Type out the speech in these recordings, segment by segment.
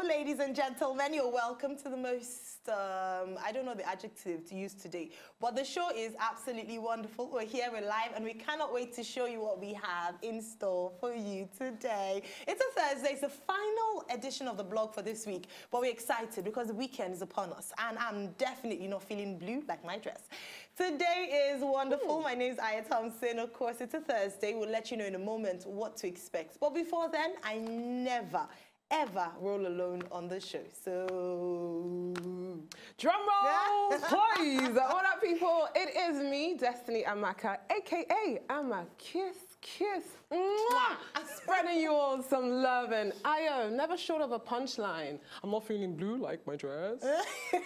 ladies and gentlemen, you're welcome to the most, I don't know the adjective to use today, but the show is absolutely wonderful. We're here, we're live, and we cannot wait to show you what we have in store for you today. It's a Thursday, it's the final edition of the blog for this week, but we're excited because the weekend is upon us, and I'm definitely not feeling blue like my dress. Today is wonderful. My name is Aya Thompson. Of course, it's a Thursday. We'll let you know in a moment what to expect. But before then, I never, ever roll alone on the show. So, drum roll, please. What up, people? It is me, Destiny Amaka, aka Ama Kiss. Mwah! Spreading you all some love, and I am never short of a punchline. I'm not feeling blue like my dress.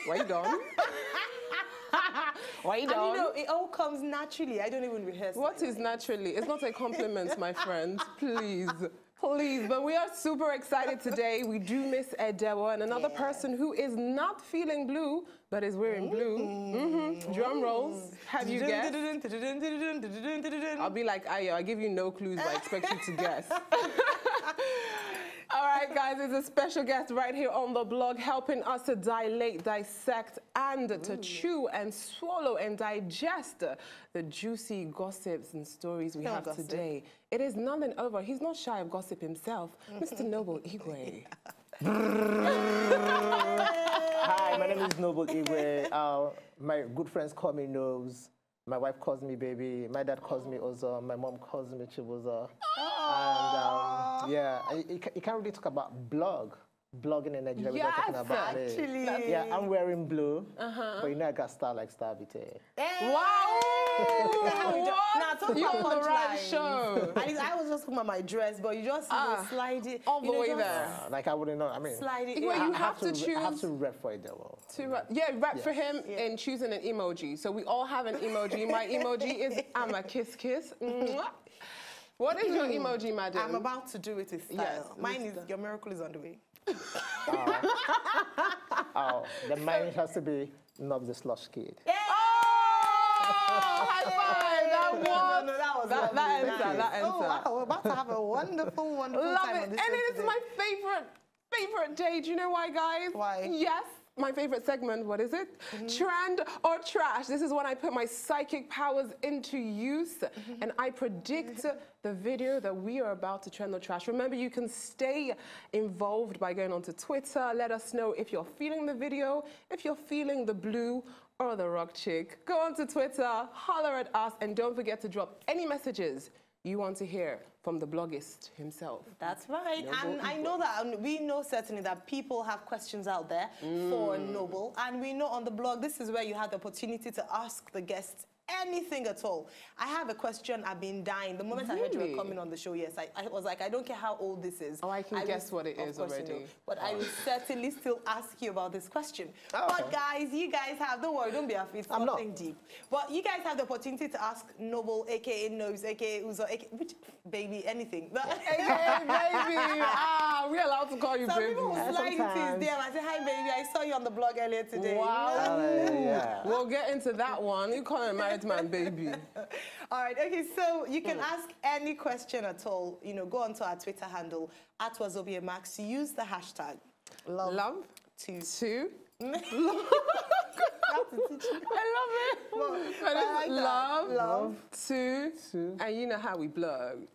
Why you done? Why you done? And you know, it all comes naturally. I don't even rehearse. What is naturally? It's not a compliment, my friend. Please. Please, but we are super excited today. We do miss Edewa and another person who is not feeling blue, but is wearing blue. Drum rolls. Have you guessed? I'll be like, Ayo, I give you no clues, but I expect you to guess. All right, guys, there's a special guest right here on the blog helping us to dilate, dissect, and to chew and swallow and digest the juicy gossips and stories we have today. It is none and over. He's not shy of gossip himself, Mr. Noble Igwe. Hi, my name is Noble Igwe. My good friends call me Nose. My wife calls me Baby. My dad calls me Ozo. My mom calls me Chibuzo. And yeah, you can't really talk about blogging in Nigeria without talking about actually. it. Yeah, I'm wearing blue, but you know I got style like Starvite. Wow! Now, talk You're about on the right punchlines. show. At least I was just talking about my dress, but you just slide it all the way there. Like I wouldn't know. I mean, Slide it. Well, in. you have to choose. I have to rep for it though. Rep for him in choosing an emoji. So we all have an emoji. My emoji is Ama Kiss. Mwah. What is your emoji, madam? I'm about to do it in style. Yes, mine is Your Miracle is on the way. Then mine has to be Nobs the Slush Kid. Yeah. Oh, high five! That was that answer. Oh, wow, we're about to have a wonderful, wonderful Love time it. on this And show it is today. my favorite day. Do you know why, guys? Why? Yes. My favorite segment, what is it? Trend or trash. This is when I put my psychic powers into use and I predict the video that we are about to trend or trash. Remember, you can stay involved by going onto Twitter. Let us know if you're feeling the video, if you're feeling the blue or the rock chick. Go onto Twitter, holler at us, and don't forget to drop any messages you want to hear from the bloggist himself. That's right. And I know that, we know certainly that people have questions out there for Noble. And we know on the blog, this is where you have the opportunity to ask the guests anything at all. I have a question I've been dying. The moment I heard you were coming on the show, yes, I was like, I don't care how old this is. Oh, I can guess what it is already. You know, but I will certainly still ask you about this question. But guys, you guys have, don't worry, don't be afraid, it's nothing deep. But you guys have the opportunity to ask Noble, aka Nose, aka Uzo, aka, which, baby, anything. Hey, baby! We're allowed to call you Some baby. people will slide into his DM and say, hi, baby, I saw you on the blog earlier today. Wow. We'll get into that one. You call him married man, baby. All right, okay, so you can ask any question at all. You know, go onto our Twitter handle, @Wazobia Max. Use the hashtag love to. I love it. But it's love to, and you know how we blog.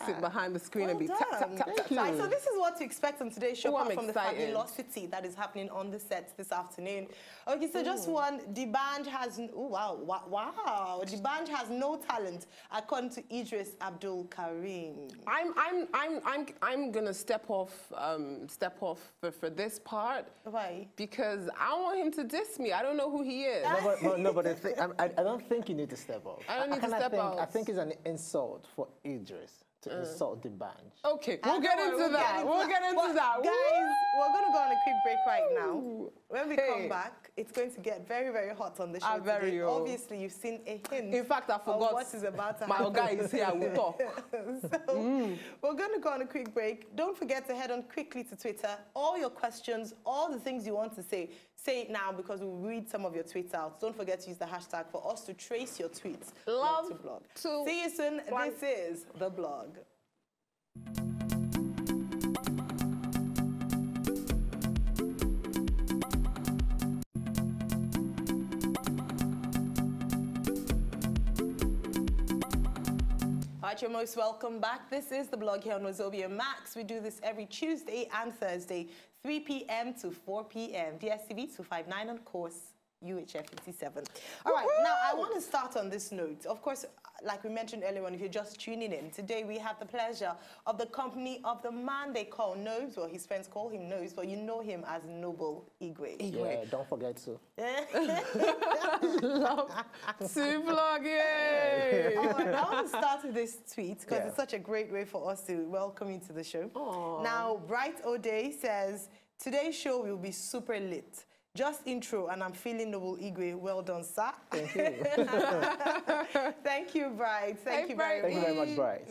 Sit behind the screen and be tap, tap, tap, tap, tap. So this is what to expect on today's show, apart from the excited. fabulosity that is happening on the sets this afternoon. Okay, so just one, the band has, wow, the band has no talent, according to Idris Abdul Karim. I'm gonna step off for this part. Why? Because I want him to diss me. I don't know who he is. No, but I don't think you need to step off. I don't need to step out. I think it's an insult for Idris to insult the band. Okay, we'll get into that. We'll get into that. Guys, we're going to go on a quick break right now. When we come back, it's going to get very, very hot on the show today. Obviously, you've seen a hint. In fact, I forgot what is about to happen. My guy is here. We'll talk. We're going to go on a quick break. Don't forget to head on quickly to Twitter. All your questions, all the things you want to say it now because we'll read some of your tweets out. Don't forget to use the hashtag for us to trace your tweets. Love to blog. See you soon. This is The Blog. Right, you're most welcome back. This is the blog here on Wazobia Max. We do this every Tuesday and Thursday, 3 p.m. to 4 p.m. DSTV 259, and of course, UHF 57. All right, now I want to start on this note. Of course, like we mentioned earlier on, if you're just tuning in, today we have the pleasure of the company of the man they call Nose, well, his friends call him Nose, but you know him as Noble Igwe. Yeah, don't forget to. Love to vlog, yay! All right, I want to start with this tweet because it's such a great way for us to welcome you to the show. Aww. Now, Bright O'Day says, today's show will be super lit. Just intro, and I'm feeling Noble Igwe. Well done, sir. Thank you. Thank you, Bright. Thank you very much. Thank you very much, Bright.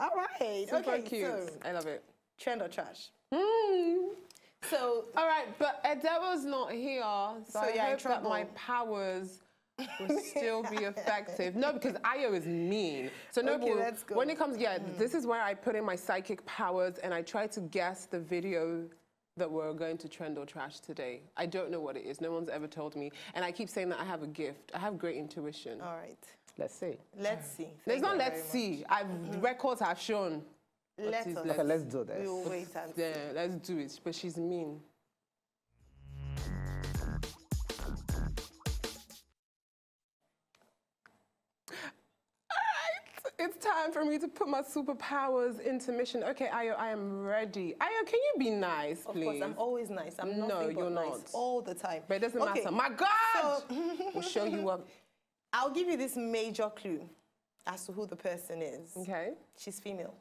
All right. Super okay, cute. so I love it. trend or trash? So, all right, but Edewa's not here, so I you're in hope that trouble. my powers will still be effective. No, because Ayo is mean. So no, Okay, let's go. when it comes, this is where I put in my psychic powers and I try to guess the video that we're going to trend or trash today. I don't know what it is. No one's ever told me. And I keep saying that I have a gift. I have great intuition. All right. Let's see. Let's see. There's Thank not you let's very see. Records have shown. much. Let us. Okay, let's do this. We will wait and see. Yeah, let's do it. But she's mean. It's time for me to put my superpowers into mission. Okay, Ayo, I am ready. Ayo, can you be nice, please? Of course, I'm always nice. I'm No, nothing but you're nice not. all the time. But it doesn't Okay, matter. My God! So, We'll show you up. I'll give you this major clue as to who the person is. Okay. She's female.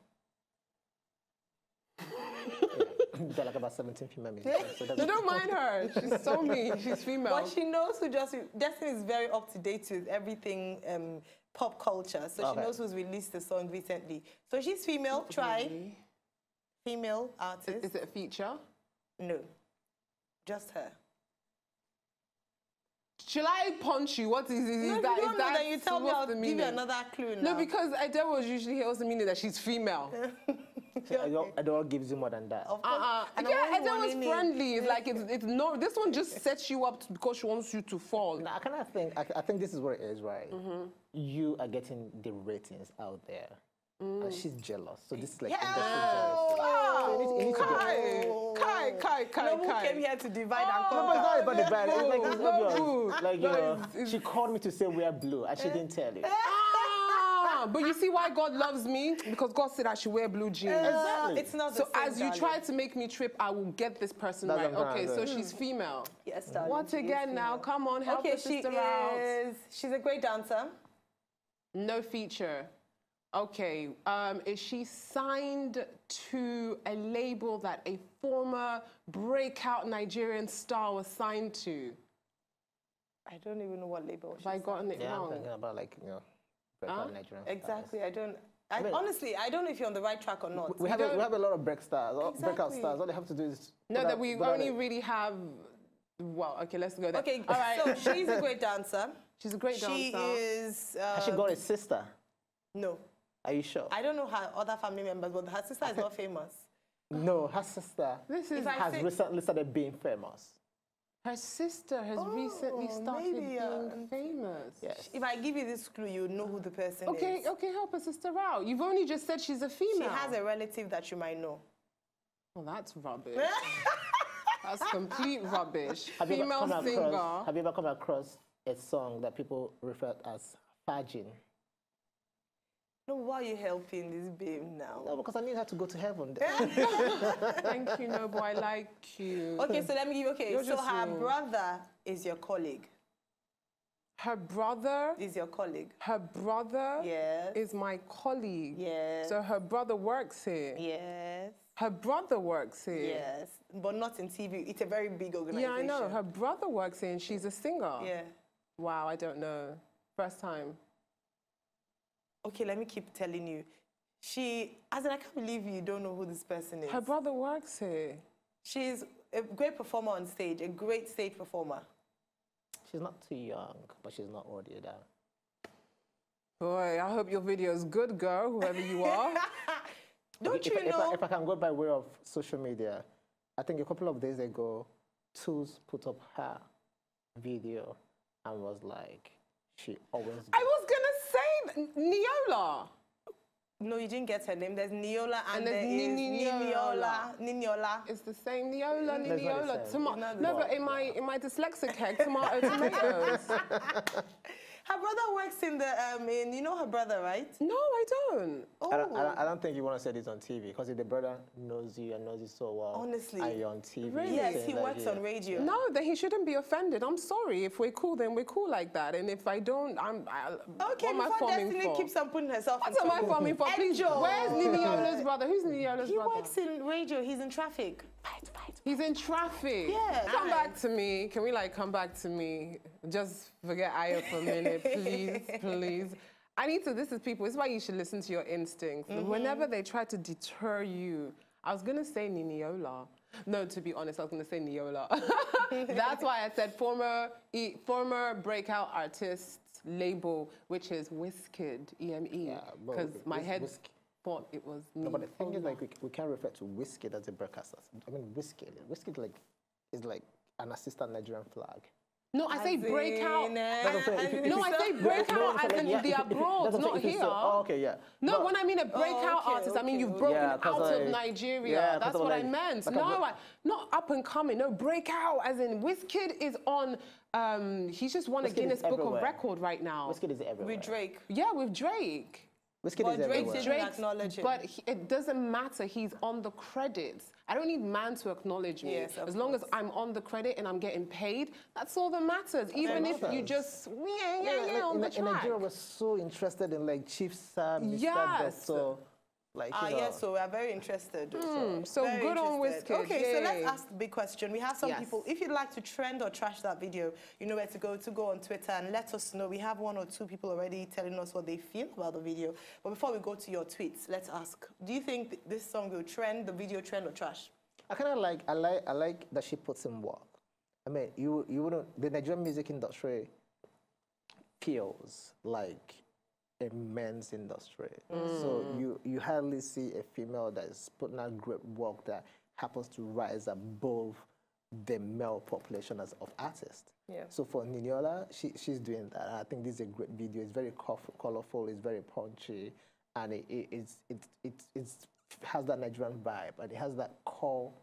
There are like about 17 female musicians. So You don't mind her. She's so mean. She's female. But she knows who Destiny is very up to date with everything pop culture. So she knows who's released the song recently. So she's female. Try. Really? Female artist. Is it a feature? No. Just her. Shall I punch you? What is No, if you don't know, then you tell me, I'll give you another clue now. No, because Adele was usually also meaning that she's female. Adore gives you more than that. Of course. And I'm Yeah, only Adele was warning you. friendly. It's like it's no. This one just sets you up because she wants you to fall. Now, I kind of think, I think this is what it is, right? You are getting the ratings out there. And she's jealous. So this is like industry jealousy. So you need to get Kai. Nobu came here to divide and No, but conquer. it's not about the bad. It's like, it's No, obvious. boo. Like, you No, know, it's- she called me to say we are blue, and she didn't tell you. But you see why God loves me? Because God said I should wear blue jeans. Exactly. It's not the So same, as you darling. try to make me trip, I will get this person That's right. what I'm Okay, trying so to do. she's female. Yes, darling. What she is again now? female. Come on, help Okay, the she sister out. is. She's a great dancer. No feature. Okay, is she signed to a label that a former breakout Nigerian star was signed to? I don't even know what label. Have I gotten it Yeah, I'm wrong? thinking about, like, you know, breakout Nigerian stars. Exactly. I mean, honestly, I don't know if you're on the right track or not. We have a lot of break stars, breakout Exactly. stars. All they have to do is... No, that we without only it. really have. Well, okay, let's go there. Okay, all right. so she's a great dancer. She's a great She dancer. is. Has she got a sister? No. Are you sure? I don't know her other family members, but her sister is not famous. No, her sister This is has recently started being famous. her sister has recently started maybe, being famous. Yes. If I give you this clue, you know who the person Okay, is. okay, help her sister out. You've only just said she's a She female. has a relative that you might know. Well, that's rubbish. That's complete rubbish. Have you ever Female come singer. across, have you ever come across a song that people refer as fagin? No, why are you helping this babe now? No, because I need her to go to heaven. Thank you, Noble. I like you. Okay, so let me give you, okay, You're so just her rude. brother is your colleague. Her brother. Is your colleague. Her brother Yes. is my colleague. Yes. So her brother works here. Yes. Her brother works here. Yes. But not in TV. It's a very big organization. Yeah, I know. Her brother works here and she's a singer. Yeah. Wow, I don't know. First time. Okay, let me keep telling you. I can't believe you don't know who this person is. Her brother works here. She's a great performer on stage, a great stage performer. She's not too young, but she's not old either. Boy, I hope your video is good, girl, whoever you are. Don't you know? If I can go by way of social media, I think a couple of days ago, Tools put up her video and was like, she always... I was gonna say Mineola. No, you didn't get her name. There's Mineola and there's there is Mineola. Mineola. It's the same. Mineola, That's not the Mineola. same. No, but in my dyslexic head, tomato, tomatoes. Her brother works in the, you know her brother, right? No, I don't. Oh. I don't think you want to say this on TV because if the brother knows you and knows you so well, Honestly. and you're on TV. Really? Yes, he works on radio. No, then he shouldn't be offended. I'm sorry. If we're cool, then we're cool like that. And if I don't, Okay, what am I before forming Destiny for? keeps on putting herself in What am I trouble. forming for? Please, Enjoy. where's Mineola's brother? Who's Mineola's He brother? works in radio. He's in traffic. He's in traffic. Yeah. Come back to me. Can we come back to me? Just forget Aya for a minute, please, please. This is people, this is why you should listen to your instincts. Whenever they try to deter you, I was gonna say Mineola. No, to be honest, I was gonna say Mineola. That's why I said former breakout artist label, which is Wizkid, EME. Because my head thought it was No, but the thing is, we can't refer to Wizkid as a broadcaster. I mean, Wizkid is like an assistant Nigerian flag. No, I say breakout. No, I say breakout as in the abroad, not here. Oh, okay, yeah. No, when I mean a breakout artist, I mean you've broken out of Nigeria. That's what I meant. No, not up and coming. No, breakout as in Wizkid is on. He's just won a Guinness Book of Record right now. Wizkid is everywhere. With Drake. Yeah, with Drake. Wizkid is everywhere. Drake acknowledge him. But it doesn't matter. He's on the credits. I don't need man to acknowledge me. Yes, as long as I'm on the credit and I'm getting paid, that's all that matters. Even if you just on the track. In Nigeria, we're so interested in Chief Sir, Mr. Doctor. Yes, so we are very interested. So very good on interested. Wizkid. Okay, so let's ask the big question. We have some Yes. people, if you'd like to trend or trash that video, you know where to go on Twitter and let us know. We have 1 or 2 people already telling us what they feel about the video. But before we go to your tweets, let's ask, do you think this song will trend, the video trend or trash? I kind of like that she puts in work. I mean, you wouldn't, the Nigerian music industry feels like a men's industry. So you hardly see a female that is putting out great work that happens to rise above the male population of artists. Yeah. So for Mineola, she's doing that. I think this is a great video. It's very colorful, it's very punchy, and it has that Nigerian vibe, and it has that call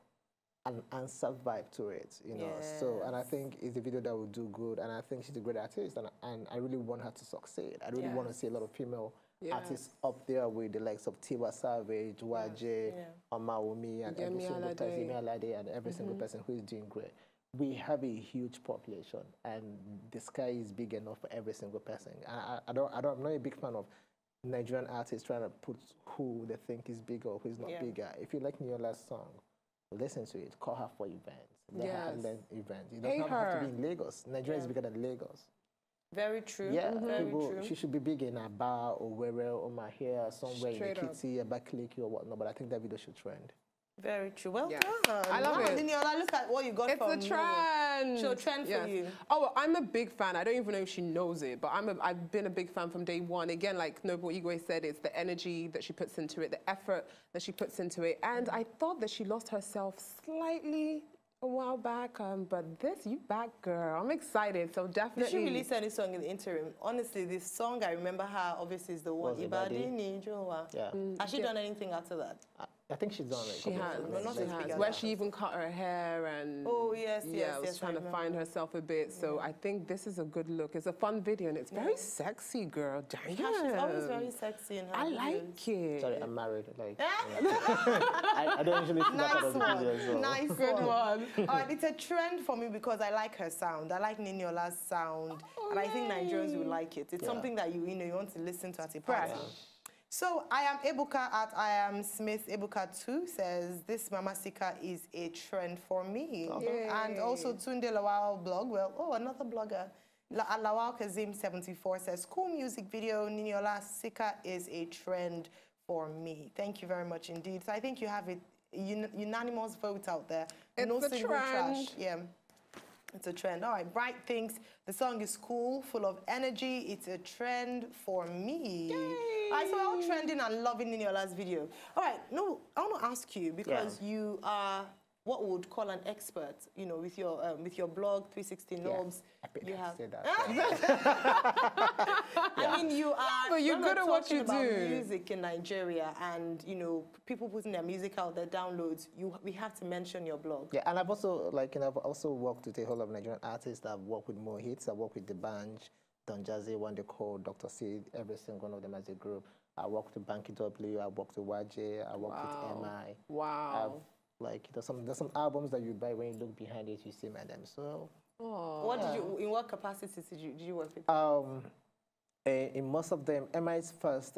and answer vibe to it, you know. Yes. So, and I think it's a video that will do good, and I think she's a great artist, and I really want her to succeed. I really want to see a lot of female artists up there with the likes of Tiwa Savage, YJ, Omaomi, and every single person, Alade, and every single person who is doing great. We have a huge population, and the sky is big enough for every single person. I'm not a big fan of Nigerian artists trying to put who they think is bigger or who is not bigger. If you like Mineola's song, listen to it. Call her for events. Let her attend events. It doesn't have to be in Lagos. Nigeria is bigger than Lagos. Very true. Yeah, very true. She should be big in Aba or Were or Mahia, somewhere in Ekiti, Abakaliki or whatnot. But I think that video should trend. Very true. Well done. I love it. Mineola, look at what you got from It's a trend. She'll trend for you. Oh, I'm a big fan. I don't even know if she knows it, but I've been a big fan from day one. Again, like Noble Igwe said, it's the energy that she puts into it, the effort that she puts into it. And I thought that she lost herself slightly a while back, but you back, girl. I'm excited, so definitely. Did she release any song in the interim? Honestly, this song, I remember her, obviously, is the one. Yeah. Has she done anything after that? I think she's done it. She has. Where she even cut her hair and was trying to find herself a bit. So I think this is a good look. It's a fun video and it's very sexy, girl. Damn. Yeah, she's always very sexy in her videos. like it. Sorry, I'm married. I don't usually see that kind of videos. So. Nice Good one. All right, it's a trend for me because I like her sound. I like Mineola's sound, and I think Nigerians will like it. It's something that you want to listen to at a party. So I am Ebuka at I am Smith Ebuka 2 says this Mamacita is a trend for me. And also Tunde Lawal blog. Well, another blogger. Lawal Kazim 74 says cool music video. Mineola Sika is a trend for me. Thank you very much indeed. So I think you have it unanimous vote out there. It's no a single trend. trash. Yeah. It's a trend. All right, Bright thinks the song is cool, full of energy. It's a trend for me. Yay. All right, so we're all trending and loving Mineola's video. All right, no, I want to ask you because you are what we would call an expert, you know, with your blog, 360 Knobs. You have. Say that. I mean, you are. But you're good at what you about do. Music in Nigeria, and you know, people putting their music out, their downloads. We have to mention your blog. Yeah, and I've also I've also worked with a whole lot of Nigerian artists. I've worked with more hits. I worked with the band, Don Jazzy, one they call Dr. C. Every single one of them as a group. I worked with Banky W. I worked with YJ. I worked with MI. Wow. There's some albums that you buy when you look behind it, you see my name. So. What did you? In what capacities did you work with? In most of them, MI's first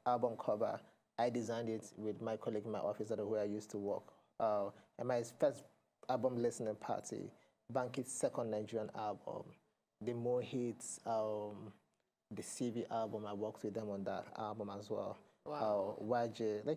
album cover, I designed it with my colleague in my office, where I used to work. MI's first album listening party, Banky's second Nigerian album, the More Hits, the CV album. I worked with them on that album as well. Wow. YJ,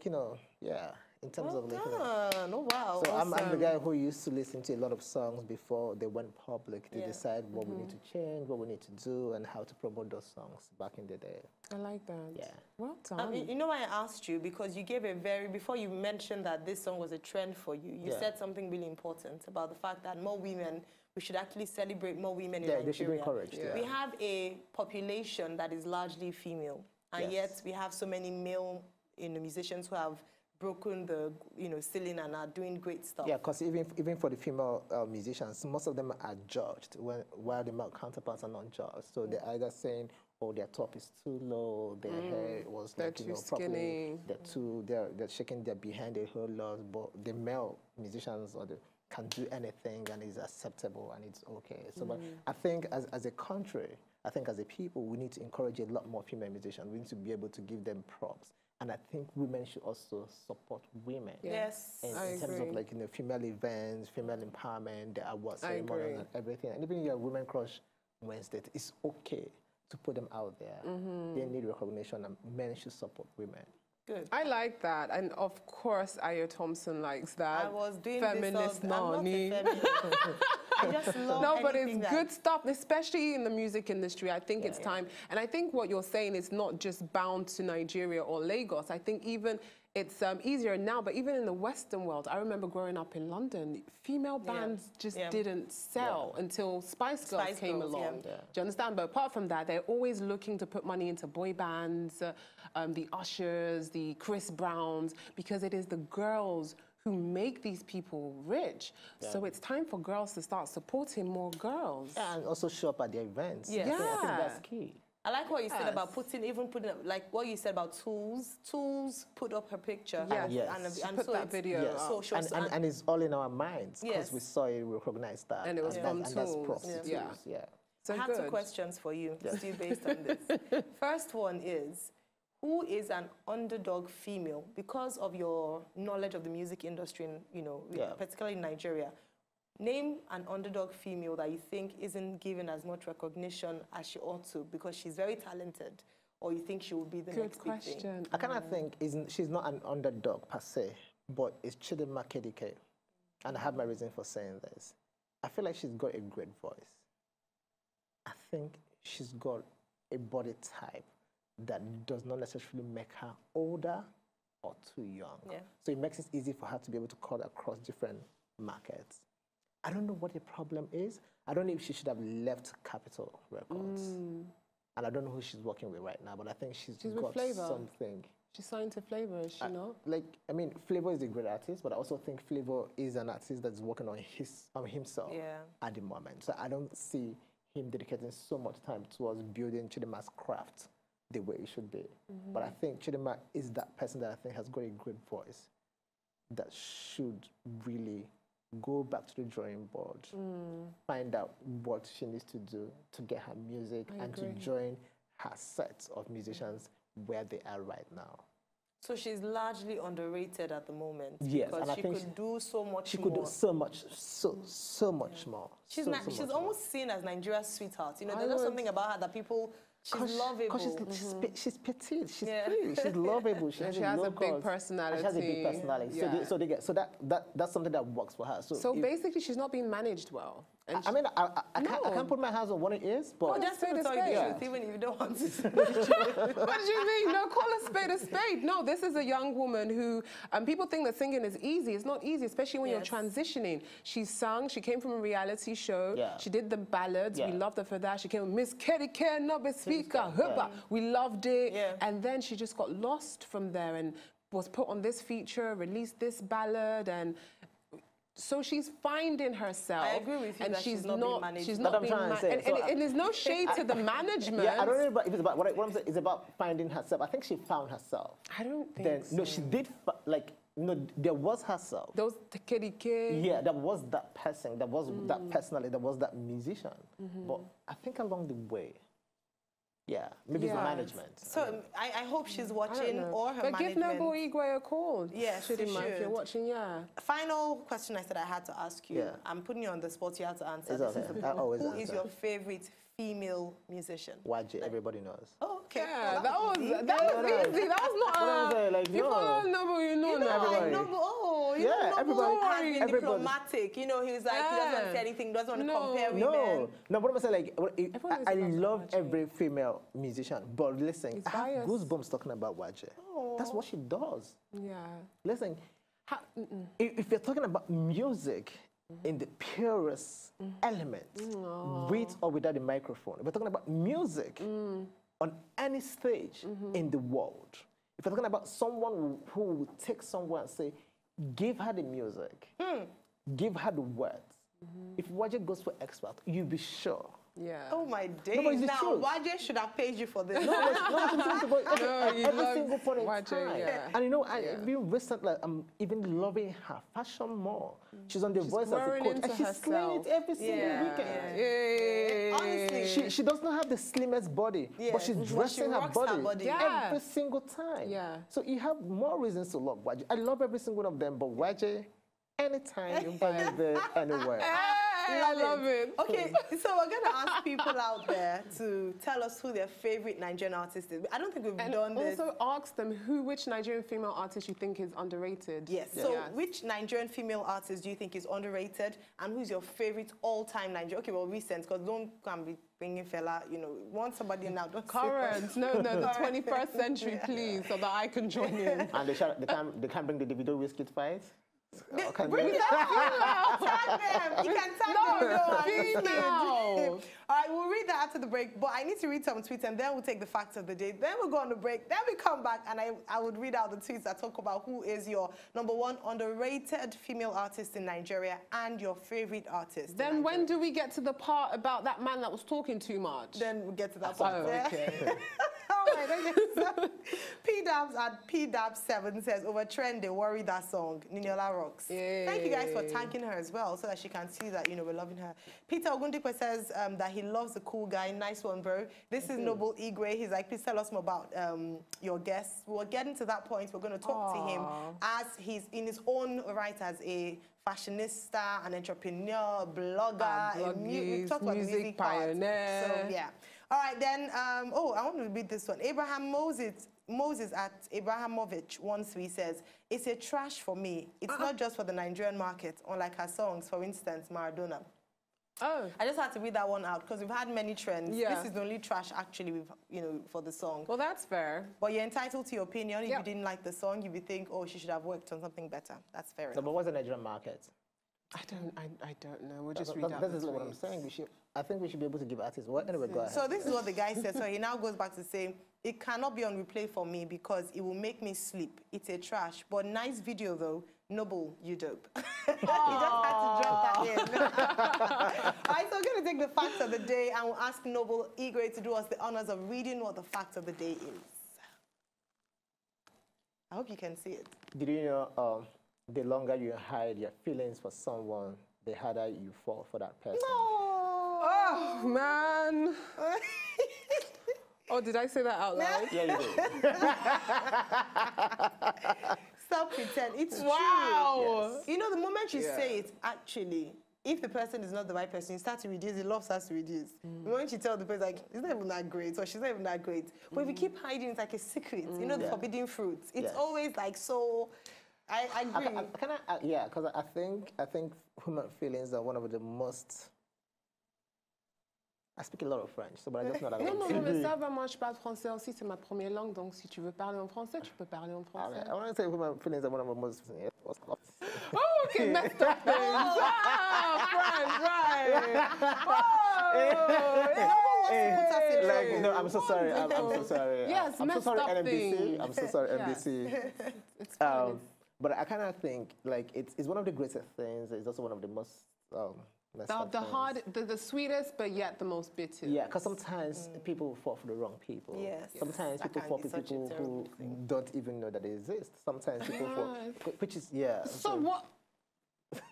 in terms of oh wow. So awesome. I'm the guy who used to listen to a lot of songs before they went public to decide what we need to change, what we need to do, and how to promote those songs back in the day. I like that. Yeah. Well done. You know why I asked you? Because you gave before you mentioned that this song was a trend for you, you said something really important about the fact that more women, we should actually celebrate more women in Nigeria. They should be encouraged. Yeah. We have a population that is largely female, and yet we have so many male musicians who have broken the ceiling and are doing great stuff. Yeah, because even for the female musicians, most of them are judged while the male counterparts are not judged. So they're either saying, oh, their top is too low, their hair was they're like, too properly, skinny. they're shaking their behind a whole lot. But the male musicians can do anything and it's acceptable and it's okay. So but I think as a country, I think as a people, we need to encourage a lot more female musicians. We need to be able to give them props. And I think women should also support women. Yes, in terms of female events, female empowerment, the award ceremony and everything. And even your Women Crush Wednesday, it's okay to put them out there. They need recognition and men should support women. Good. I like that, and of course, Ayo Thompson likes that. I was doing feminist this. I'm not a feminist. I just love No, but it's good stuff, especially in the music industry. I think it's time. And I think what you're saying is not just bound to Nigeria or Lagos. I think even it's easier now, but even in the Western world, I remember growing up in London, female bands just didn't sell until Spice Girls came along. Do you understand? But apart from that, they're always looking to put money into boy bands, the Ushers, the Chris Browns, because it is the girls who make these people rich. So it's time for girls to start supporting more girls. Yeah, and also show up at their events. Yeah. I think that's key. I like what you said about putting up, like what you said about Tools. Tools put up her picture. And put that video up. And it's all in our minds because we saw it, we recognized that. And it was from Tools. That's props to Tools. So I have two questions for you, still based on this. First one is, who is an underdog female? Because of your knowledge of the music industry, particularly in Nigeria, name an underdog female that you think isn't given as much recognition as she ought to because she's very talented, or you think she will be the next big thing. I kind of think she's not an underdog per se, but it's Chidinma Kedike. And I have my reason for saying this. I feel like she's got a great voice. I think she's got a body type that does not necessarily make her older or too young. So it makes it easy for her to be able to cut across different markets. I don't know what the problem is. I don't know if she should have left Capitol Records. And I don't know who she's working with right now, but I think she's got something. She's signed to Flavor, is she not? Flavor is a great artist, but I also think Flavor is an artist that's working on himself at the moment. So I don't see him dedicating so much time towards building Chidinma's craft the way it should be. But I think Chidinma is that person that I think has got a great voice that should really go back to the drawing board, find out what she needs to do to get her music and to join her set of musicians where they are right now. So she's largely underrated at the moment. Yes, because and I think she could do so much more. She could do so much more. She's almost seen as Nigeria's sweetheart. There's something about her that people. She's lovable. She's petite. She's pretty. She's lovable. She has a big personality. She has a big personality. So that's something that works for her. So basically, she's not being managed well. I mean, I can't put my hands on what it is, but... Oh, just say the truth, even if you don't want to. What do you mean? No, call a spade a spade. No, this is a young woman who, people think that singing is easy. It's not easy, especially when you're transitioning. She sang, she came from a reality show. Yeah. She did the ballads. Yeah. We loved her for that. She came with Miss Kitty Can, no be speaker, hubba. We loved it. Yeah. And then she just got lost from there and was put on this feature, released this ballad, and so she's finding herself. I agree with you and that she's not being managed. She's not being managed. And there's no shade to the management. Yeah, I don't know if it's about, what I'm saying is about finding herself. I think she found herself. I don't think so. No, she did, like, no, there was herself. Those Tekerike. Yeah, there was that person, there was that personality, there was that musician. But I think along the way, yeah, maybe it's management. So I hope she's watching or her management. But give Noble Igwe a call. Yes, if you're watching, Final question I said I had to ask you. I'm putting you on the spot, you have to answer. Who is your favorite female musician? Wajay, everybody knows. Oh, okay. Yeah, that was easy. That was not like, you follow Noble, you know Noble. You know Noble has been diplomatic. You know, he was like, he doesn't want to say anything, doesn't want to compare women. No, what I'm saying, like, I love every female musician, but listen, I have goosebumps talking about Wajay. That's what she does. Yeah. Listen, if you're talking about music, in the purest element, with or without the microphone. If we're talking about music on any stage in the world, if we're talking about someone who will take someone and say, give her the music, give her the words. If Wajay goes for expert, you'll be sure. Yeah. Oh my days. No, now, Wajay should have paid you for this. Every single point in time. Yeah. And you know, I've been recently, I'm even loving her fashion more. She's on The Voice as a coach. And she's slaying it every single weekend. Honestly. She does not have the slimmest body, but she's dressing her body every single time. Yeah. So you have more reasons to love Wajay. I love every single one of them, but Wajay, anytime you find it there, anywhere. I love it. Okay, so we're going to ask people out there to tell us who their favorite Nigerian artist is. I don't think we've done this. Also ask them which Nigerian female artist you think is underrated. Yes, so which Nigerian female artist do you think is underrated, and who's your favorite all-time Nigerian? Okay, well, recent, because don't come be bringing fella, you know, want somebody now. Don't current, no, the 21st century, please, so that I can join in. And they can't bring the Davido Wizkid fight? Bring it out. Tag them. You can tag them. No. All right, we'll read that after the break, but I need to read some tweets and then we'll take the facts of the day. Then we'll go on the break. Then we come back and I would read out the tweets that talk about who is your #1 underrated female artist in Nigeria and your favorite artist. Then when do we get to the part about that man that was talking too much? Then we'll get to that part. Oh, okay. All right, okay. So, P-Dabs at P-Dabs7 says, over trend, they worry that song. Mineola rocks. Yay. Thank you guys for tagging her as well so that she can see that, you know, we're loving her. Peter Ogundikwe says that he loves the cool guy. Nice one, bro. This is Noble Igwe. He's like, please tell us more about your guests. We're getting to that point. We're going to talk to him as he's in his own right as a fashionista, an entrepreneur, blogger, we talked about the music pioneer. So, yeah. All right, then, I want to read this one. Abraham Moses at Abrahamovich once he says, it's a trash for me. It's not just for the Nigerian market, unlike her songs, for instance, Maradona. Oh. I just had to read that one out because we've had many trends. Yeah. This is the only trash actually we've, you know, for the song. Well, that's fair. But you're entitled to your opinion. If you didn't like the song, you would think, oh, she should have worked on something better. That's fair enough. So, but what's the Nigerian market? I don't know. We'll just read out This is what I'm saying. I think we should be able to give artists. Well, anyway, go ahead. So this is what the guy said. So he now goes back to saying, it cannot be on replay for me because it will make me sleep. It's a trash. But nice video though. Noble, you dope. He just had to drop that in. All right, so we're going to take the facts of the day and we'll ask Noble Igwe to do us the honors of reading what the fact of the day is. I hope you can see it. Did you know the longer you hide your feelings for someone, the harder you fall for that person? No! Oh, man. Oh, did I say that out loud? Yeah, you did. Stop pretend. It's true. Yes. You know, the moment you say it, actually, if the person is not the right person, you start to reduce, the love starts to reduce. The moment you tell the person, like, it's not even that great, or she's not even that great. But if you keep hiding, it's like a secret. You know, the forbidden fruit. It's always like so... I agree. Yeah, because I think human feelings are one of the most I speak a lot of French, so but I just know that. Non, mais ça va, moi je parle français aussi, c'est ma première langue, donc si tu veux parler en français, tu peux parler en français. I want to say my feelings are one of my most. Oh, okay, messed up things. French, right. Like, no, I'm so sorry. I'm so sorry. Yes, I'm so sorry, messed up NBC. things. I'm so sorry, NBC. It's fine. But I kind of think like it's one of the greatest things. It's also one of the most the sweetest, but yet the most bitter. Yeah, because sometimes people fall for the wrong people. Yes. Sometimes That people can fall be for such a people terrible who thing. don't even know that they exist. Sometimes people fall, which is So what?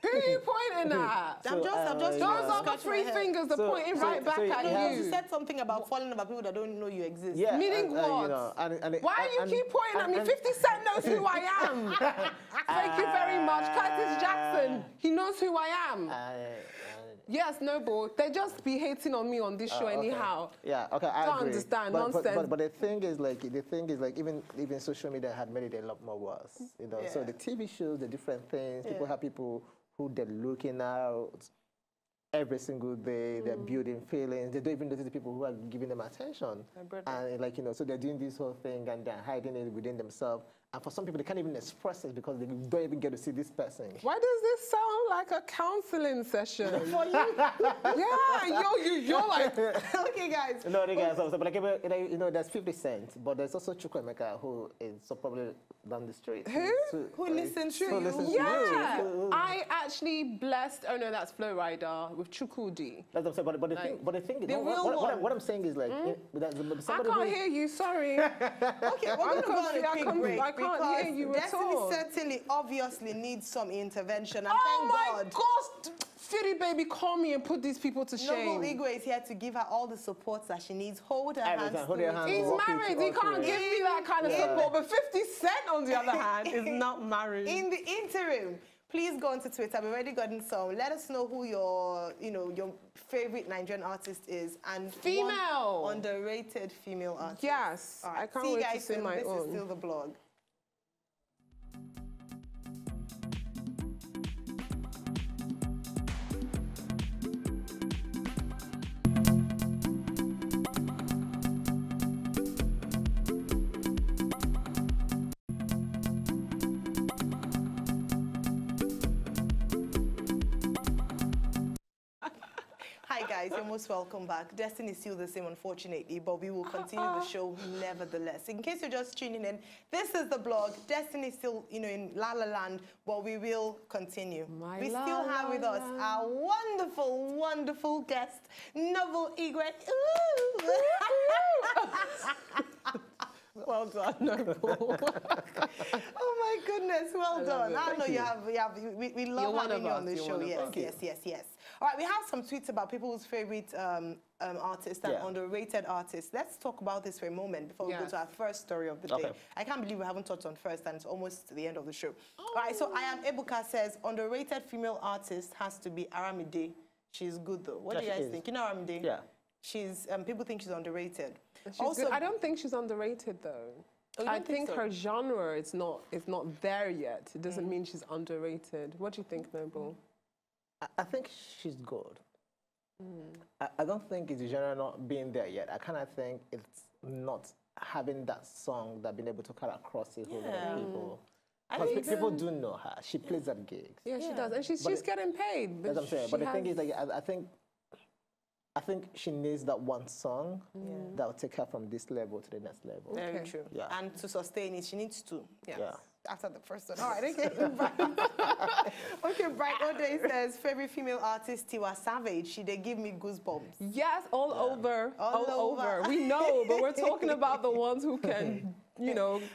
Who are you pointing at? I'm just Those are the three fingers are pointing right back at You you. said something about falling over people that don't know you exist. Yeah, Meaning what? You know, Why do you keep pointing at me? 50 Cent knows who I am. Thank you very much. Curtis Jackson, he knows who I am. Yes, Noble, they just be hating on me on this show anyhow. Yeah, okay, I don't agree. understand, But nonsense. the thing is like even social media had made it a lot more worse. You know, so the TV shows, the different things, people have people who they're looking out every single day. They're building feelings. They don't even notice the people who are giving them attention. And like, you know, so they're doing this whole thing and they're hiding it within themselves. And for some people, they can't even express it because they don't even get to see this person. Why does this sound like a counseling session? For you. Yeah, you're like... Okay, guys. No, the guys, but like, you know, there's 50 Cent, but there's also Chukwemeka who is so probably down the street. Who listens to you? listens to Yeah, you. I actually blessed. Oh no, that's Flow Rider with Chukudi. That's what I'm saying. But the thing is, The real one. what I'm saying is like, I can't hear you. Sorry. Okay, we're going to go on a quick break I can't hear you at Destiny all. certainly, obviously needs some intervention. And Oh thank my God. gosh, Fitty baby, call me and put these people to Noble shame. Igwe is here to give her all the support that she needs. Hold her hands. Hold your hands. He's walk you married. through He can't all give through it. me that kind of support. But 50 Cent, on the other hand, is not married. In the interim, please go onto Twitter. We've already gotten some. Let us know who your favorite Nigerian artist is and Female. one underrated female artist. Yes, All right. I can't See you wait guys to see soon. my This is own. still the blog. Hi guys, you're most welcome back. Destiny is still the same, unfortunately, but we will continue the show nevertheless. In case you're just tuning in, this is the blog. Destiny is still, in La La Land, but we will continue. We still have with us our wonderful, wonderful guest, Noble Igwe. Well done, Noble. Oh my goodness, well done. I know we love having you on the show. Yes. All right, we have some tweets about people's favorite artists and underrated artists. Let's talk about this for a moment before we go to our first story of the day. I can't believe we haven't touched on first and it's almost the end of the show. All right, so I am Ebuka says, underrated female artist has to be Aramide. She's good though. What do you guys think? You know Aramide? Yeah. She's, people think she's underrated. Also, I don't think she's underrated though. I think her genre is not there yet. It doesn't mean she's underrated. What do you think, Noble? I think she's good. I don't think it's the genre not being there yet. I kind of think it's not having that song that been able to cut across a whole lot of people. Because people do know her. She plays at gigs. Yeah, she does. And she's getting paid. That's what I'm saying. But the thing is, like, I think she needs that one song that will take her from this level to the next level. Very true. Yeah. And to sustain it, she needs to. Yeah. After the first one. All right, okay. Okay, Bright O'Day says, favorite female artist, Tiwa Savage. They give me goosebumps. Yes, all over. We know, but we're talking about the ones who can,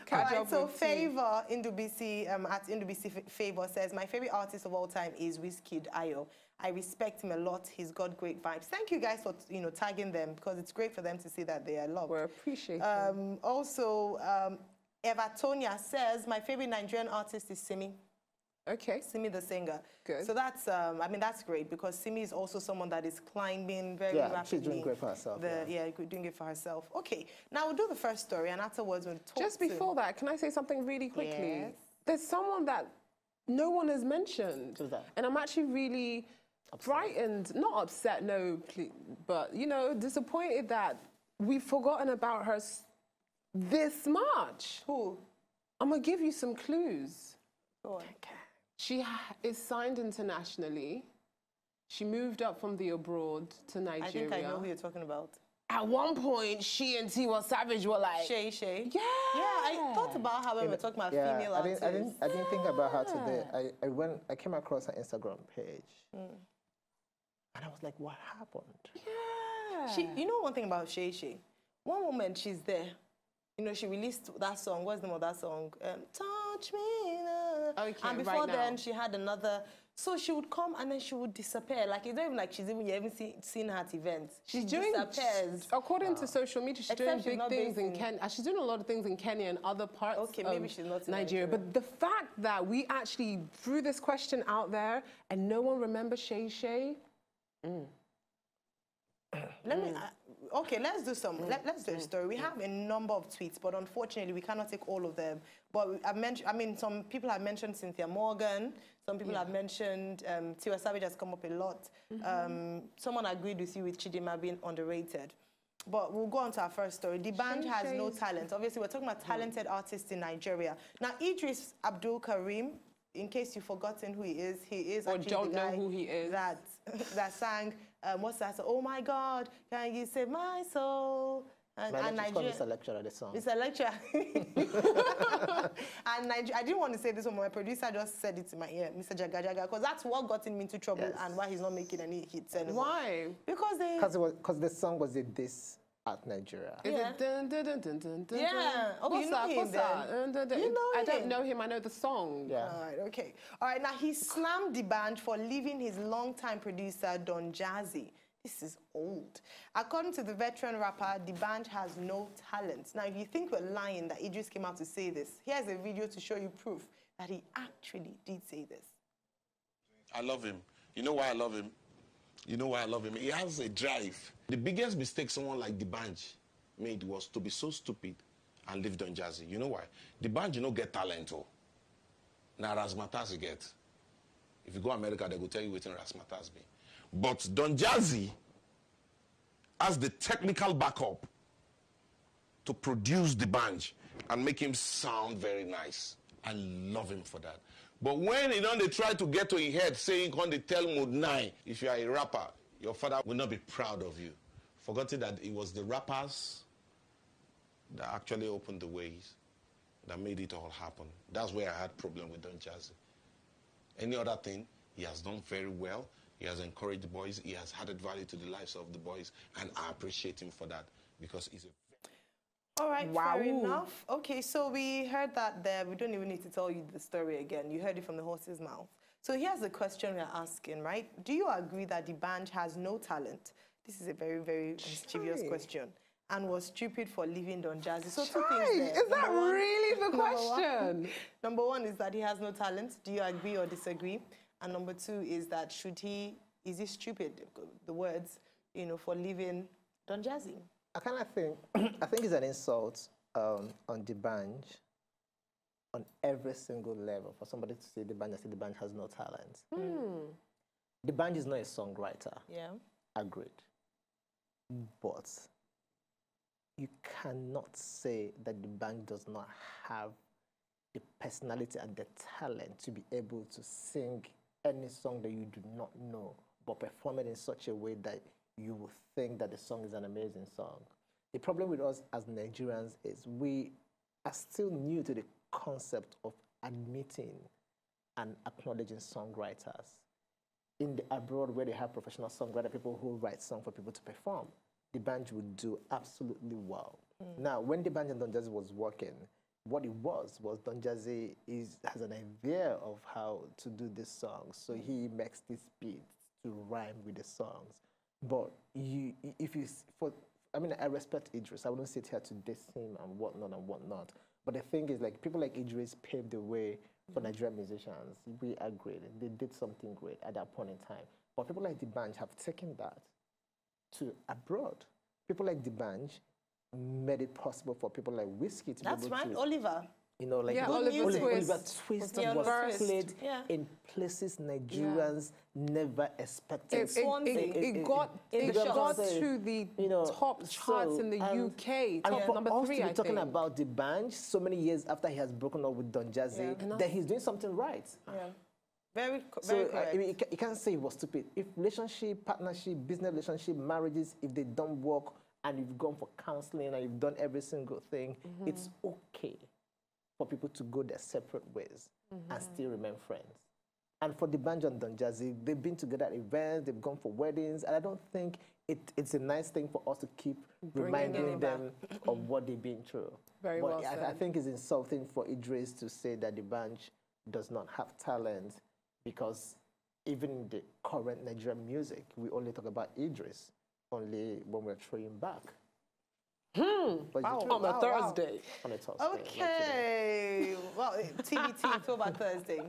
catch up so with Favor, Indubisi, at Indubisi Favor says, my favorite artist of all time is Wizkid Ayo. I respect him a lot. He's got great vibes. Thank you guys for, tagging them because it's great for them to see that they are loved. We're appreciating. Also, Eva Tonya says, my favorite Nigerian artist is Simi. Okay. Simi the singer. Good. So that's, that's great because Simi is also someone that is climbing very rapidly. She's doing great for herself. Doing it for herself. Okay, now we'll do the first story and afterwards we'll talk Just before that, can I say something really quickly? Yes. There's someone that no one has mentioned. Who's that? And I'm actually really frightened, not upset, no, please, but, you know, disappointed that we've forgotten about her this much. Who? I'm going to give you some clues. Go on. She is signed internationally. She moved up from the abroad to Nigeria. I think I know who you're talking about. At one point, she and Tiwa Savage were like... Shay. Yeah. Yeah, I thought about her when we were talking about female artists. I didn't think about her today. I came across her Instagram page. And I was like, what happened? Yeah. You know one thing about Shay? One moment she's there. You know, she released that song. What's the name of that song? Touch Me Now. Okay, and before then, she had another. So she would come and then she would disappear. Like, it's not even like you haven't seen her at events. She disappears. According to social media, she's doing Except big things in Kenya. She's doing a lot of things in Kenya and other parts of maybe she's not in Nigeria. But the fact that we actually threw this question out there and no one remembers Shay. Okay, let's do some. Let's do a story. We have a number of tweets, but unfortunately, we cannot take all of them. But some people have mentioned Cynthia Morgan. Some people have mentioned Tiwa Savage has come up a lot. Someone agreed with you with Chidinma being underrated. But we'll go on to our first story. The band has no talent. Obviously, we're talking about talented artists in Nigeria. Now, Idris Abdul Karim, in case you've forgotten who he is or actually don't the guy know who he is. that sang, what's that? Oh my God, can you save my soul? And Nigeria. It's a lecture the song. It's a lecture. And I didn't want to say this one, but my producer just said it in my ear, Mr. Jaga Jaga, because that's what got him into trouble and why he's not making any hits anymore. Why? Because the song was a diss at Nigeria. Is it dun dun dun dun dun dun? Yeah. Oh, you know him then. You know I don't know him. I know the song. Yeah. All right. Okay. All right. Now he slammed the band for leaving his longtime producer Don Jazzy. This is old. According to the veteran rapper, the band has no talent. Now, if you think we're lying that Idris came out to say this, here's a video to show you proof that he actually did say this. I love him. You know why I love him? You know why I love him? He has a drive. The biggest mistake someone like D'banj made was to be so stupid and leave Don Jazzy. You know why? D'banj, you don't get talent. Now, razzmatazz you get. If you go to America, they will tell you what razzmatazz be. But Don Jazzy has the technical backup to produce D'banj and make him sound very nice. I love him for that. But when they try to get to his head saying, "Can they tell Mood 9, if you are a rapper, your father will not be proud of you." Forgetting that it was the rappers that actually opened the ways, that made it all happen. That's where I had problem with Don Jazzy. Any other thing, he has done very well. He has encouraged the boys. He has added value to the lives of the boys. And I appreciate him for that because he's a... All right, fair enough. Okay, so we heard that there. We don't even need to tell you the story again. You heard it from the horse's mouth. So here's the question we're asking, right? Do you agree that the band has no talent? This is a very, very mischievous question. And was stupid for leaving Don Jazzy. So two things there. Is that really the question? Number one is that he has no talent. Do you agree or disagree? And number two is that is he stupid, the words, for leaving Don Jazzy? I kind of think, it's an insult on D'banj on every single level for somebody to say D'banj has no talent. D'banj is not a songwriter. Yeah. Agreed. But you cannot say that D'banj does not have the personality and the talent to be able to sing any song that you do not know, but perform it in such a way that you will think that the song is an amazing song. The problem with us as Nigerians is we are still new to the concept of admitting and acknowledging songwriters. In the abroad where they have professional songwriter, people who write songs for people to perform, D'banj would do absolutely well. Now, when D'banj and Don Jazzy was working, what it was Don Jazzy has an idea of how to do this song, so he makes these beats to rhyme with the songs. But I respect Idris. I wouldn't sit here to diss him and whatnot. But the thing is, like, people like Idris paved the way for Nigerian musicians. We are great. They did something great at that point in time. But people like D'banj have taken that to abroad. People like D'banj made it possible for people like Whiskey to be able to... That's right, Oliver. You know, like Yeah, the Oliver Oliver Twist. Twist Yeah, was Oliver Twist. played Yeah. in places Nigerians never expected. It got to the top charts in the UK. And Top for number us 3, to be I talking think. about the band so many years after he has broken up with Don Jazzy, that he's doing something right. Yeah. Very So correct. I mean, you can't say he was stupid. If relationship, partnership, business relationship, marriages, if they don't work and you've gone for counseling and you've done every single thing, it's okay for people to go their separate ways and still remain friends. And for the band and Don Jazzy, they've been together at events, they've gone for weddings, and I don't think it's a nice thing for us to keep reminding them of what they've been through. Very but well said. I think it's insulting for Idris to say that the band does not have talent, because even in the current Nigerian music, we only talk about Idris only when we're throwing back. But On a Thursday. On a Thursday. Okay. Well, TBT, Throwback Thursday.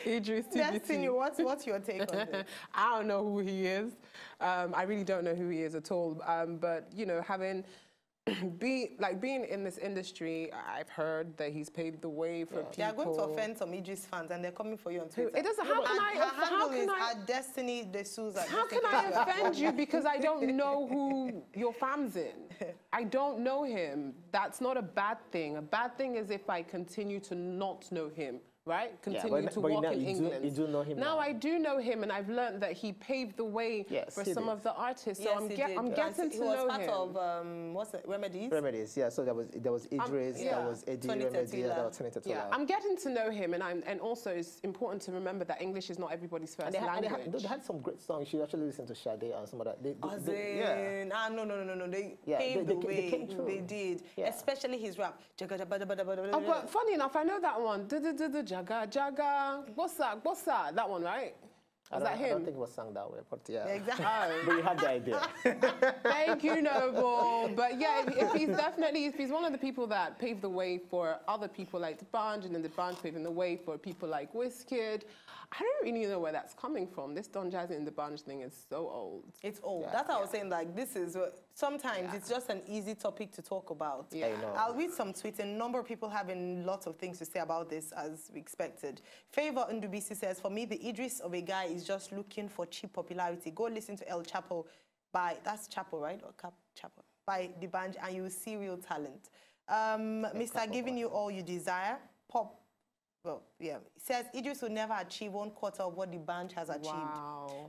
Idris Destiny, TBT. what's your take on this? I don't know who he is. I really don't know who he is at all. But, you know, being in this industry, I've heard that he's paved the way for people. They are going to offend some Idris fans, and they're coming for you on Twitter. It doesn't. How can I? Destiny D'Souza. How can I offend you because I don't know who your fam's in? I don't know him. That's not a bad thing. A bad thing is if I continue to not know him. Right? Continue to walk in England. You do know him now. I do know him, and I've learned that he paved the way for some of the artists. So I'm getting to know him. He was part of, what's it, Remedies? Remedies, yeah. So there was Idris, there was Eddie Remedy, there was Tony Tatula. Yeah, I'm getting to know him, and also it's important to remember that English is not everybody's first language. They had some great songs. You actually listen to Sade and some of that. No. They paved the way. They did. Yeah. Especially his rap. Oh, but funny enough, I know that one. Jaga, Jaga. What's that? That one, right? Was that him? I don't think it was sung that way, but yeah. Exactly. But you had the idea. Thank you, Noble. But yeah, if he's one of the people that paved the way for other people like D'banj, and then D'banj paving the way for people like Wizkid, I don't really know where that's coming from. This Don Jazzy and D'banj thing is so old. It's old. That's how I was saying, like, this is, sometimes it's just an easy topic to talk about. Yeah. I know. I'll read some tweets, and a number of people having lots of things to say about this, as we expected. Favor Ndubisi says, for me, the Idris of a guy is just looking for cheap popularity. Go listen to El Chapo that's Chapo, right? Or Chapo? By D'banj, and you will see real talent. Mr. Giving You All You Desire, Pop. Well, yeah. It says Idris will never achieve 1/4 of what D'banj has achieved. Wow.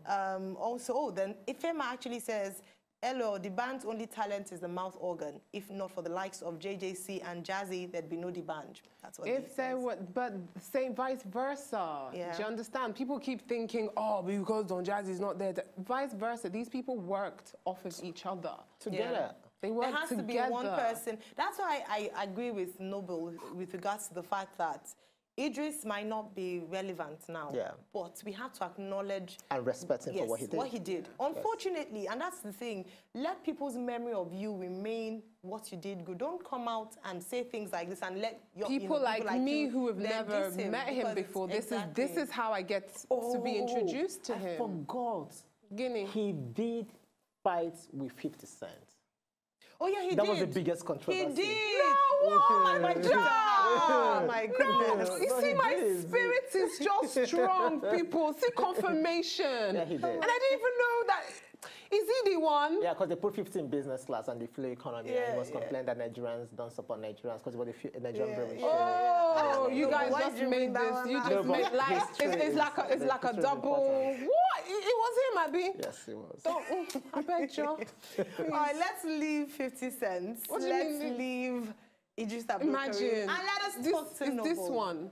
Then Ifema actually says, hello, D'banj's only talent is the mouth organ. If not for the likes of JJC and Jazzy, there'd be no D'banj. That's what If there were, but say vice versa. Yeah. Do you understand? People keep thinking, oh, because Don Jazzy's not there. Vice versa. These people worked off of each other. Together. They worked there has together. to be one person. That's why I agree with Noble with regards to the fact that Idris might not be relevant now, but we have to acknowledge and respect him for what he did. Unfortunately, and that's the thing, let people's memory of you remain what you did good. Don't come out and say things like this and let people like me who have never met him before. This is how I get to be introduced to him. I forgot. Guinea. He did fight with 50 Cent. Oh yeah, he did. That was the biggest controversy. He did. No, oh my God. Oh my goodness. No, you see, my spirit is just strong, people. See confirmation. Yeah, he did. And I didn't even know that. Is he the one? Yeah, because they put 50 in business class and they flew economy. And he was complaining that Nigerians don't support Nigerians because it was a Nigerian brewing show. Oh, you guys just made this. You just made like it's like a double. What? It was him, Abi. Yes, it was. Don't. I bet you. All right, let's leave 50 cents. What do you let's mean? leave Idris Abdul Imagine. Karim. And let us talk to Noble. This one.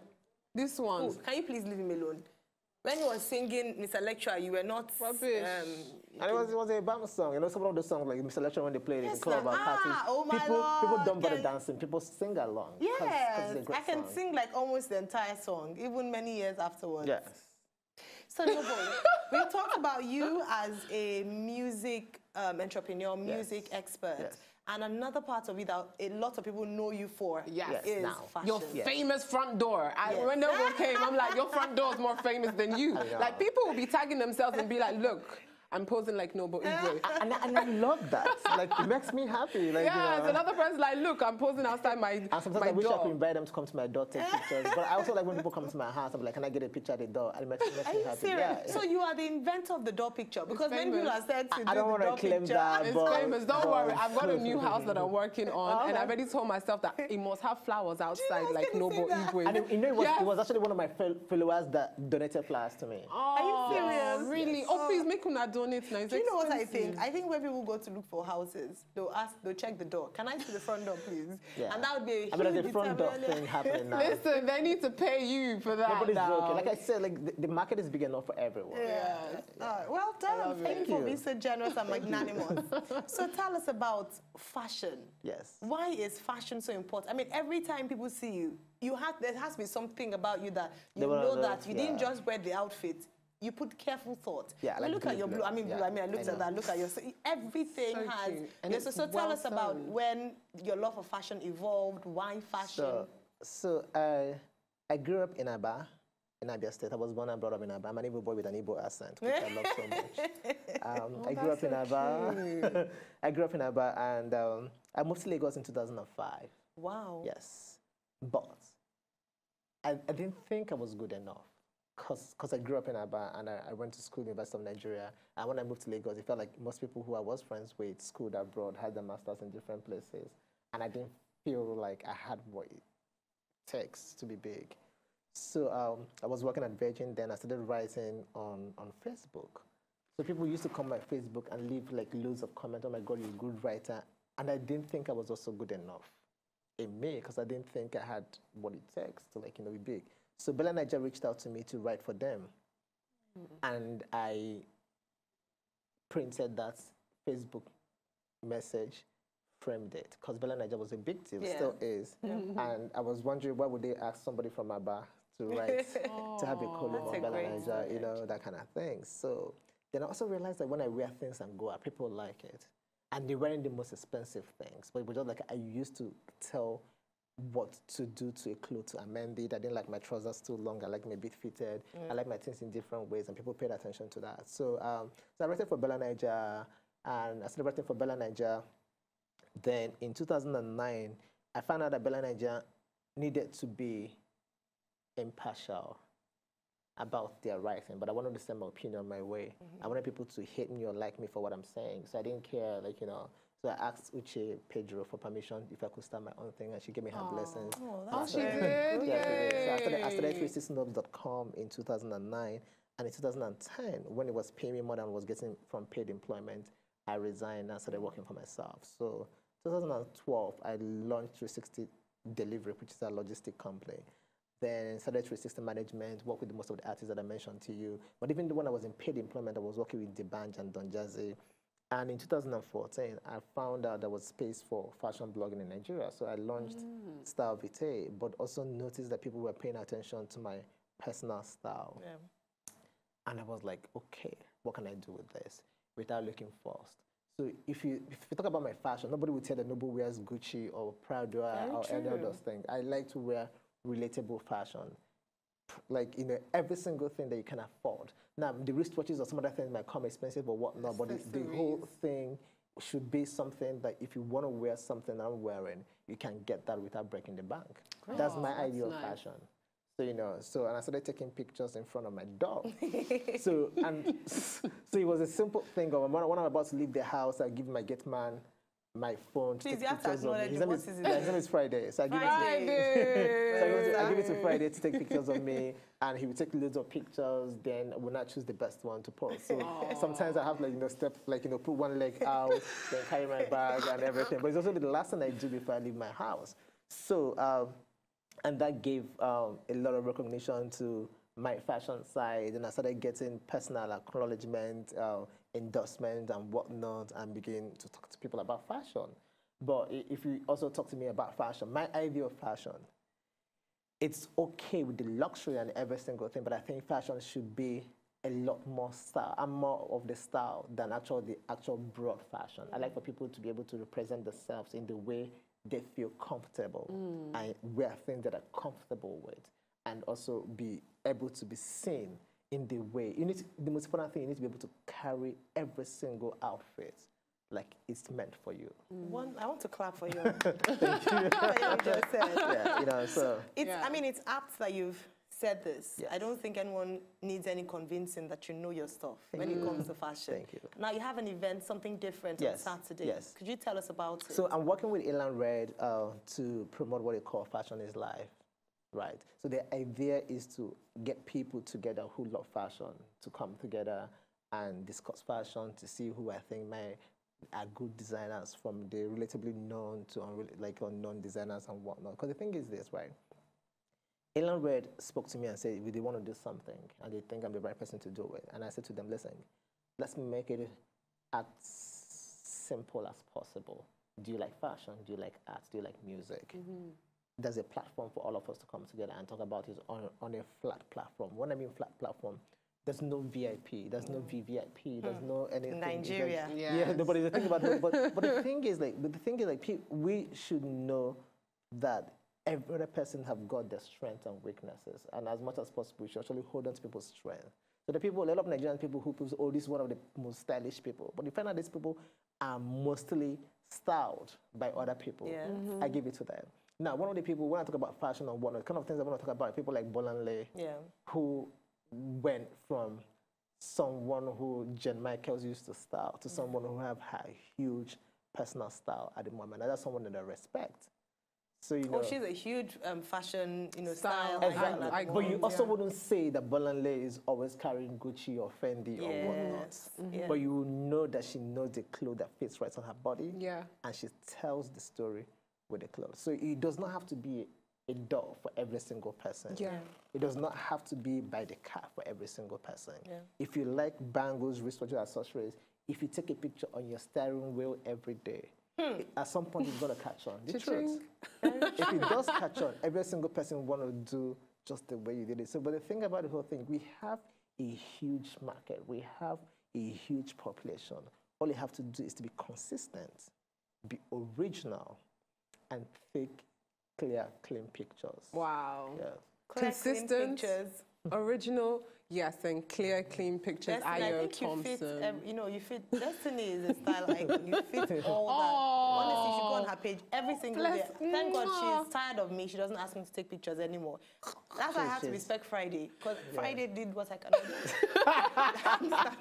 This one. Oh, can you please leave him alone? When you were singing Mr. Lecturer, you were not... Rubbish. And it was a Bama song. You know, some of the songs, like Mr. Lecturer, when they played it in the club parties, oh my Lord. People don't bother dancing. People sing along. Yes, I can sing like almost the entire song, even many years afterwards. Yes. So, Noble, we talked about you as a music entrepreneur, music expert. Yes. And another part of it that a lot of people know you for is fashion. Your famous front door. When Noble came, I'm like, your front door is more famous than you. Like, people will be tagging themselves and be like, look, I'm posing like Noble Igwe. And I love that. Like, it makes me happy. Like, Yeah, you know. another person's like, look, I'm posing outside my And sometimes my I wish I door. could invite them to come to my door, take pictures. But I also like when people come to my house, I'm like, can I get a picture at the door? And it makes Are me you happy. serious? Yeah. So you are the inventor of the door picture because many famous. people are said to I do don't the want door to claim picture. that, It's but famous. Don't worry. I've got a new house that I'm working on, and Okay. I've already told myself that it must have flowers outside, was like gonna say Noble that. Igwe. And you know, Yes. it was actually one of my followers that donated flowers to me. Are you serious? Really? Oh, please make una donate now. It's Do you know what I expensive. think? I think when people go to look for houses, they'll check the door. Can I see the front door, please? Yeah. And that would be a I mean, huge there's a front door determinant. thing happening now. Listen, they need to pay you for that. Nobody's now. joking. Like I said, like the market is big enough for everyone. Yeah. Well done. Thank you for being so generous and magnanimous. So tell us about fashion. Yes. Why is fashion so important? I mean, every time people see you, there has to be something about you that you They wanna know know, that you didn't yeah. just wear the outfit. You put careful thought. Yeah, I mean, like look at your blue. I mean, blue. yeah, I mean, I looked I at know. that. Look at your. Everything So has. cute. And Yeah, so it's tell well us about sewn. when your love for fashion evolved. Why fashion? So I grew up in Aba, in Abia State. I was born and brought up in Aba. I'm an Igbo boy with an Igbo accent, which I love so much. I grew up in Aba. I grew up in Aba, and I moved to Lagos in 2005. Wow. Yes, but I didn't think I was good enough. Because I grew up in Aba and I went to school, University of Nigeria. And when I moved to Lagos, it felt like most people who I was friends with schooled abroad, had their masters in different places. And I didn't feel like I had what it takes to be big. So I was working at Virgin then. I started writing on Facebook. So people used to come on my Facebook and leave like loads of comments. Oh my God, you're a good writer. And I didn't think I was also good enough in me because I didn't think I had what it takes to like, be big. So Bella Niger reached out to me to write for them. And I printed that Facebook message, framed it, because Bella Niger was a big deal, still is. And I was wondering, why would they ask somebody from Aba to write, to have a column on Bella Niger, that kind of thing. So then I also realized that when I wear things and go out, people like it. And they weren't the most expensive things, but it was just like I used to tell what to do to a clothes to amend it. I didn't like my trousers too long. I like them a bit fitted. I like my things in different ways, and people paid attention to that. So, so I wrote for Bella Niger, and I started writing for Bella Niger. Then in 2009, I found out that Bella Niger needed to be impartial about their writing, but I wanted to send my opinion my way. I wanted people to hate me or like me for what I'm saying, so I didn't care, So I asked Uche Pedro for permission if I could start my own thing, and she gave me her blessings. Oh, she did? Yeah, she did. So I started Yay. 360nobs.com in 2009, and in 2010, when it was paying me more than I was getting from paid employment, I resigned and started working for myself. So 2012, I launched 360 Delivery, which is a logistic company. Then started 360 Management, worked with most of the artists that I mentioned to you. But even when I was in paid employment, I was working with D'banj and Don Jazzy. And in 2014, I found out there was space for fashion blogging in Nigeria. So I launched Style Vitae, but also noticed that people were paying attention to my personal style. Yeah. And I was like, okay, what can I do with this without looking forced? So if you talk about my fashion, nobody would tell that nobody wears Gucci or Prada or any of those things. I like to wear relatable fashion. Like, every single thing that you can afford. Now, the wristwatches or some other things might come expensive or whatnot, but the whole thing should be something that if you want to wear something I'm wearing, you can get that without breaking the bank. That's my idea of fashion. So, and I started taking pictures in front of my dog. so it was a simple thing of when I'm about to leave the house, I give my gate man my phone to Please, take you have to pictures of me. acknowledge His name is Friday. So I give Friday. it to Friday to take pictures of me, and he will take loads of pictures. Then I will not choose the best one to post. So sometimes I have put one leg out, then carry my bag and everything. But it's also the last thing I do before I leave my house. So and that gave a lot of recognition to my fashion side, and I started getting personal acknowledgement, endorsement, and whatnot, and begin to talk to people about fashion. But if you also talk to me about fashion, my idea of fashion, it's okay with the luxury and every single thing, but I think fashion should be a lot more style. I'm more of the style than the actual broad fashion. I like for people to be able to represent themselves in the way they feel comfortable and wear things that are comfortable with, and also be able to be seen in the way. The most important thing, you need to be able to carry every single outfit like it's meant for you. I want to clap for you. Thank you. What you just said. Yeah, you know, so. I mean, it's apt that you've said this. Yes. I don't think anyone needs any convincing that you know your stuff when it comes to fashion. Thank you. Now, you have an event, something different on Saturday. Yes. Could you tell us about it? So I'm working with Elan Red to promote what they call Fashion is Life, right? So the idea is to get people together who love fashion to come together and discuss fashion, to see who I think are good designers, from the relatively known to unknown designers and whatnot. Because the thing is this, right? Elan Red spoke to me and said, they want to do something, and they think I'm the right person to do it. And I said to them, listen, let's make it as simple as possible. Do you like fashion? Do you like art? Do you like music? There's a platform for all of us to come together and talk about it on a flat platform. When I mean flat platform, there's no VIP, there's no VVIP, there's no anything. Nigeria. Yeah, but the thing about it, but the thing is like, we should know that every other person have got their strengths and weaknesses, and as much as possible, we should actually hold on to people's strength. So the people, a lot of Nigerian people who put, oh, this is one of the most stylish people, but you find out these people are mostly styled by other people. Yeah. I give it to them. Now, one of the people, when I talk about fashion or whatnot, kind of things I want to talk about, people like Bolanle, who went from someone who Jen Michaels used to style to someone who have a huge personal style at the moment. And that's someone that I respect. So, you know, she's a huge fashion, style. Exactly. But you also wouldn't say that Bolanle is always carrying Gucci or Fendi or whatnot. But you know that she knows the clothes that fits right on her body. Yeah. And she tells the story with the clothes. So it does not have to be a doll for every single person. Yeah. It does not have to be by the car for every single person. Yeah. If you like bangles, wristwatches, accessories, if you take a picture on your steering wheel every day, at some point it's going to catch on. The truth. If it does catch on, every single person want to do just the way you did it. So, but the thing about the whole thing, we have a huge market. We have a huge population. All you have to do is to be consistent, be original, and take clear, clean pictures. Wow. Yeah. Consistent, original, yes, and clear, clean pictures. Ayo Thompson. You fit. Destiny is a style icon. You fit all that. Honestly, you should go on her page every single day. Thank God she's tired of me. She doesn't ask me to take pictures anymore. That's why I have to respect Friday, because Friday did what I cannot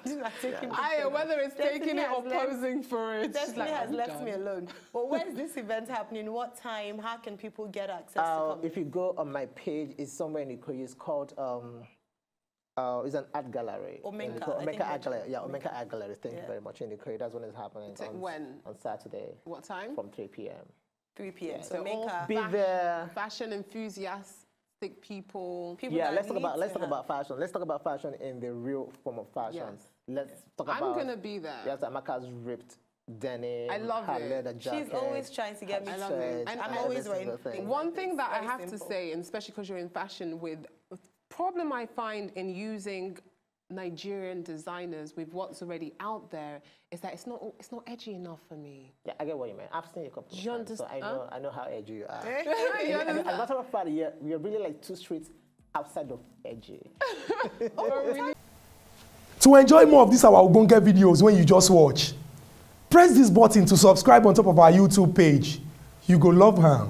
do. Ayo, whether it's taking it or posing for it. Destiny has left me alone. But where is this event happening? What time? How can people get access to come? If you go on my page, it's somewhere in Ikoyi. It's called it's an art gallery. Omeka Art Gallery. Yeah, Omeka Art Gallery. Thank you very much. In Ikoyi, that's when it's happening. On Saturday. What time? From 3 p.m. 3 p.m. Yeah. So Omeka. Be there. Fashion enthusiastic people. Let's talk about fashion. Let's talk about fashion in the real form of fashion. Yes. Let's talk about. I'm gonna be there. Yes, Amaka's ripped denim. I love her it. leather jacket. She's always trying to get me. I love it. And I'm always wearing things. One thing that I have to say, and especially because you're in fashion, with problem I find in using Nigerian designers with what's already out there is that it's not edgy enough for me. Yeah, I get what you mean. I've seen you a couple of times, so I know how edgy you are. As a matter of fact, we are really like 2 streets outside of edgy. Really? To enjoy more of these our Ogbonge videos when you just watch, press this button to subscribe on top of our YouTube page. You go love her.